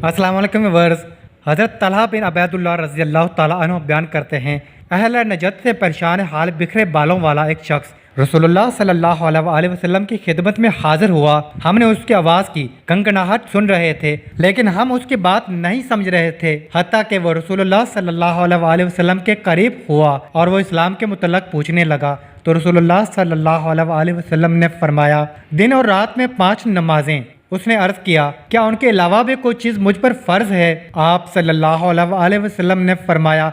अस्सलाम वालेकुम व्यूअर्स। हज़रत तलहा बिन अबैदुल्लाह रज़ी अल्लाह ताला अन्हु बयान करते हैं, अहले नजद से परेशान हाल बिखरे बालों वाला एक शख्स रसूलुल्लाह सल्लल्लाहु अलैहि वसल्लम की खिदमत में हाजिर हुआ। हमने उसकी आवाज़ की गनगनाहट सुन रहे थे, लेकिन हम उसकी बात नहीं समझ रहे थे, हत्ता कि वो रसूलुल्लाह सल्लल्लाहु अलैहि वसल्लम के करीब हुआ और वो इस्लाम के मुतल्लक पूछने लगा। तो रसूलुल्लाह सल्लल्लाहु अलैहि वसल्लम ने फरमाया, दिन और रात में 5 नमाजें। उसने अर्ज किया, क्या उनके अलावा भी कोई चीज़ मुझ पर फ़र्ज है? आप सल्लल्लाहु अलैहि वसल्लम ने फरमाया,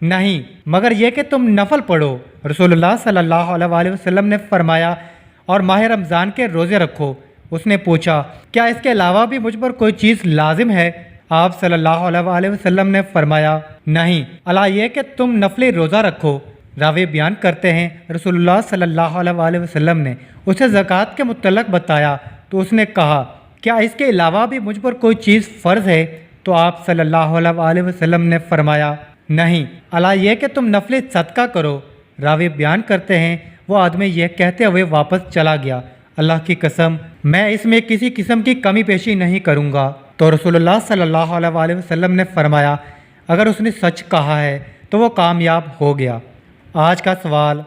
नहीं, मगर यह कि तुम नफल पढ़ो। रसूलुल्लाह सल्लल्लाहु अलैहि वसल्लम ने फरमाया, और माह रमज़ान के रोज़े रखो। उसने पूछा, क्या इसके अलावा भी मुझ पर कोई चीज़ लाजिम है? आप सल्लल्लाहु अलैहि वसल्लम ने फरमाया, नहीं, अला ये कि तुम नफली रोज़ा रखो। रावी बयान करते हैं, रसूलुल्लाह सल्लल्लाहु अलैहि वसल्लम ने उसे ज़कात के मुतल्लक बताया तो उसने कहा, क्या इसके अलावा भी मुझ पर कोई चीज़ फ़र्ज है? तो आप सल्लल्लाहु अलैहि वसल्लम ने फरमाया, नहीं, अला ये कि तुम नफली सदका करो। रावी बयान करते हैं, वो आदमी यह कहते हुए वापस चला गया, अल्लाह की कसम, मैं इसमें किसी किस्म की कमी पेशी नहीं करूँगा। तो रसूलुल्लाह सल्लल्लाहु अलैहि वसल्लम ने फरमाया, अगर उसने सच कहा है तो वो कामयाब हो गया। आज का सवाल,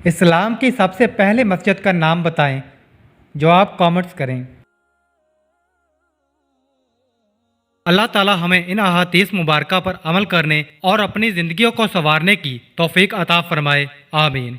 इस्लाम की सबसे पहले मस्जिद का नाम बताएं। जवाब कमेंट्स करें। अल्लाह ताला हमें इन अहादीस मुबारका पर अमल करने और अपनी ज़िंदगियों को संवारने की तौफीक अता फरमाए। आमीन।